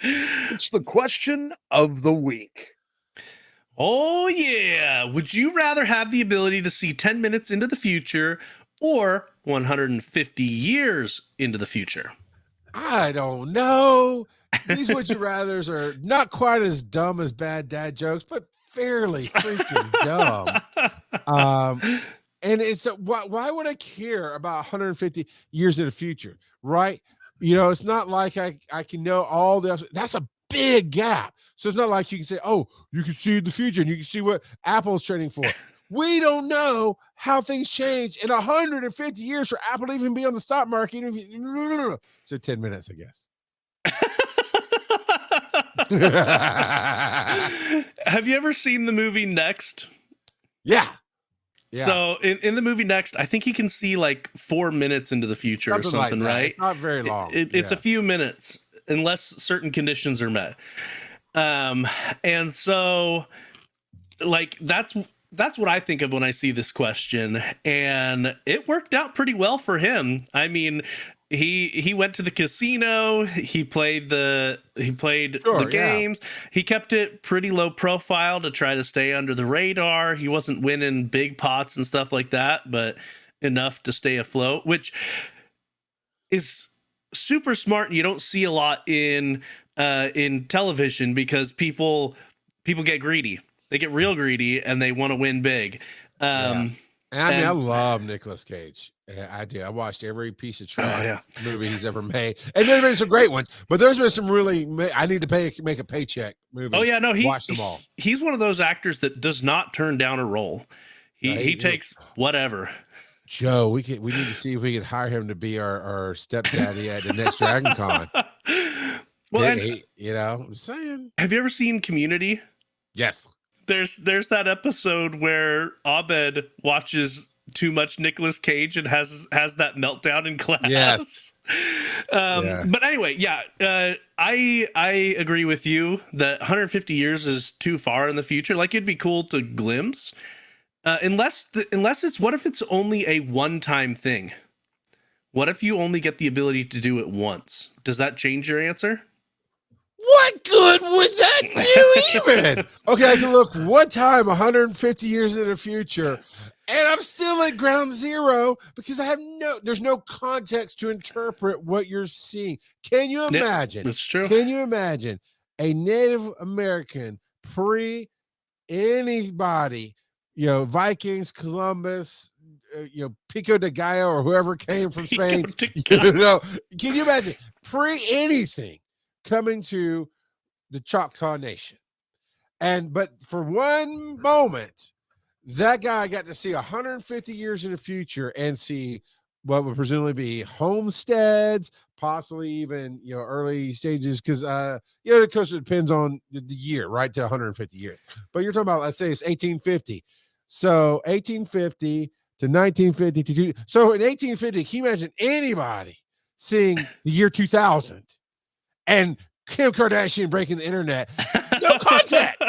It's the question of the week. Oh, yeah. Would you rather have the ability to see 10 minutes into the future or 150 years into the future? I don't know. These would you rathers are not quite as dumb as bad dad jokes, but fairly freaking dumb. And it's why would I care about 150 years in the future, right? It's not like I can know all the that's a big gap. So it's not like you can say, oh, you can see the future and you can see what Apple's trading for. We don't know how things change in 150 years for Apple to even be on the stock market. So 10 minutes, I guess. Have you ever seen the movie Next? Yeah. Yeah. So in the movie Next, I think he can see like 4 minutes into the future or something, like right? It's not very long. It's a few minutes unless certain conditions are met. And so like that's what I think of when I see this question, and it worked out pretty well for him. I mean, he went to the casino, he played the games. Yeah. He kept it pretty low profile to try to stay under the radar. He wasn't winning big pots and stuff like that, but enough to stay afloat, which is super smart. You don't see a lot in television because people get greedy. They get real greedy and they want to win big. And I love Nicolas Cage. I do. I watched every piece of trash movie he's ever made. And there's been some great ones, but there's been some really, I need to make a paycheck movies. Oh yeah, no, watch them all. He's one of those actors that does not turn down a role. He takes whatever. Joe, we need to see if we can hire him to be our stepdaddy at the next Dragon Con. Well, I'm saying. Have you ever seen Community? Yes. There's that episode where Abed watches too much Nicolas Cage and has that meltdown in class. Yes. But anyway, I agree with you that 150 years is too far in the future. Like, it'd be cool to glimpse, unless it's, what if it's only a one-time thing? What if you only get the ability to do it once? Does that change your answer? What good would that do even? Okay, I can look one time 150 years in the future, and I'm still at ground zero because there's no context to interpret what you're seeing. Can you imagine? That's true. Can you imagine a Native American anybody, Vikings, Columbus, Pico de Gallo, or whoever came from Spain? Can you imagine anything coming to the Choctaw Nation? But for one moment, that guy got to see 150 years in the future and see what would presumably be homesteads, possibly even, early stages. Cause, of course it depends on the year, right? To 150 years, but you're talking about, let's say it's 1850. So 1850 to 1950 so in 1850, can you imagine anybody seeing the year 2000? And Kim Kardashian breaking the internet. No contact.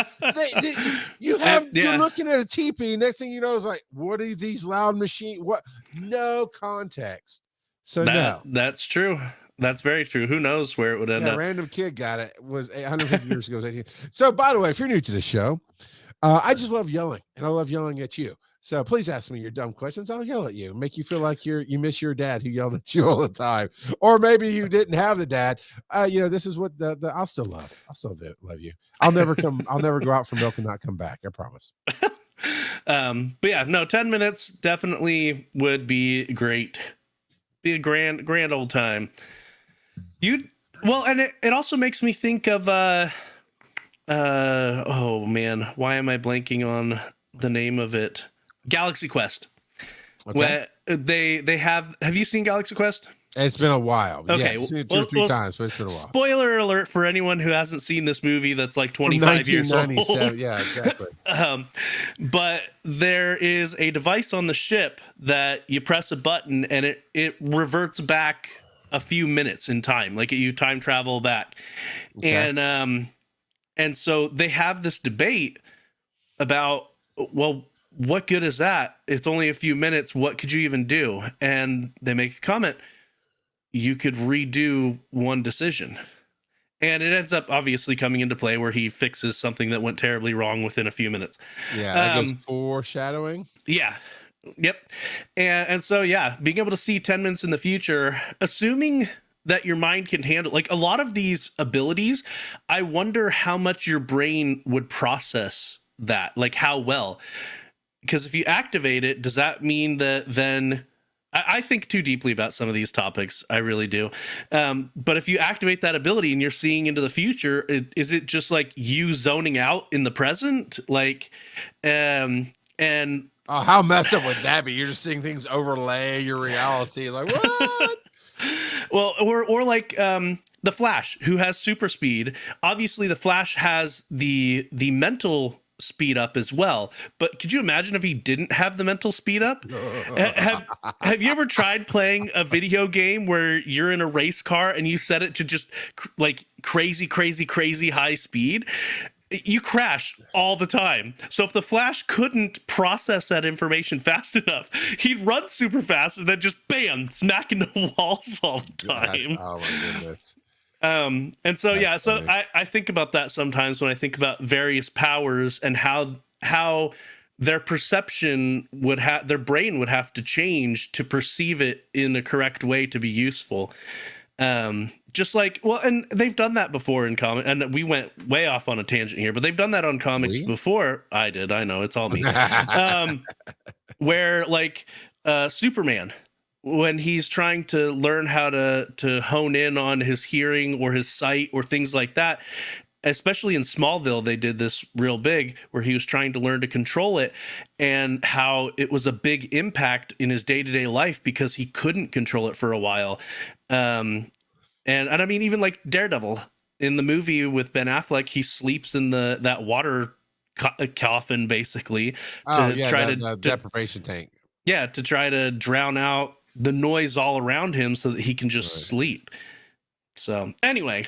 You're looking at a teepee. Next thing you know is like, what are these loud machines? What? No context. So that's true. That's very true. Who knows where it would end up? Random kid got it. Was 150 years ago. Was 18. So by the way, if you're new to the show, I just love yelling, and I love yelling at you. So please ask me your dumb questions. I'll yell at you, make you feel like you miss your dad who yelled at you all the time, or maybe you didn't have the dad. This is what I'll still love. I'll still love you. I'll never go out for milk and not come back. I promise. But yeah, no, 10 minutes definitely would be great. Be a grand old time. And it also makes me think of oh man, why am I blanking on the name of it? Galaxy Quest. Okay. Where they have you seen Galaxy Quest? It's been a while. Okay, yes, 2 or 3 times, but it's been a while. Spoiler alert for anyone who hasn't seen this movie that's like 25 years old. Yeah, exactly. But there is a device on the ship that you press a button and it reverts back a few minutes in time, like you time travel back. Okay. And so they have this debate about, well, what good is that? It's only a few minutes. What could you even do? And they make a comment. You could redo one decision. And it ends up obviously coming into play where he fixes something that went terribly wrong within a few minutes. Yeah, that goes foreshadowing. Yeah. Yep. And so yeah, being able to see 10 minutes in the future, assuming that your mind can handle like a lot of these abilities, I wonder how much your brain would process that, like how well. Because if you activate it, does that mean that then I think too deeply about some of these topics. I really do. But if you activate that ability and you're seeing into the future, is it just like you zoning out in the present? Like, and oh, how messed up would that be? You're just seeing things overlay your reality. Like, what? Well, or like the Flash, who has super speed. Obviously, the Flash has the mental speed up as well. But could you imagine if he didn't have the mental speed up? Have you ever tried playing a video game where you're in a race car and you set it to just like crazy high speed? You crash all the time. So if the Flash couldn't process that information fast enough, he'd run super fast and then just bam, smack into walls all the time. Oh my goodness. And so That's yeah, so funny. I think about that sometimes when I think about various powers and how their perception would have, their brain would have to change to perceive it in the correct way to be useful. Just like, well, and they've done that before in comic, and we went way off on a tangent here, but they've done that on comics before. I did, I know, it's all me. Where like Superman, when he's trying to learn how to hone in on his hearing or his sight or things like that, especially in Smallville, they did this real big where he was trying to learn to control it, and how it was a big impact in his day-to-day life because he couldn't control it for a while. And I mean, even like Daredevil in the movie with Ben Affleck, he sleeps in that water coffin basically the deprivation tank. Yeah, to try to drown out the noise all around him so that he can just sleep. So anyway,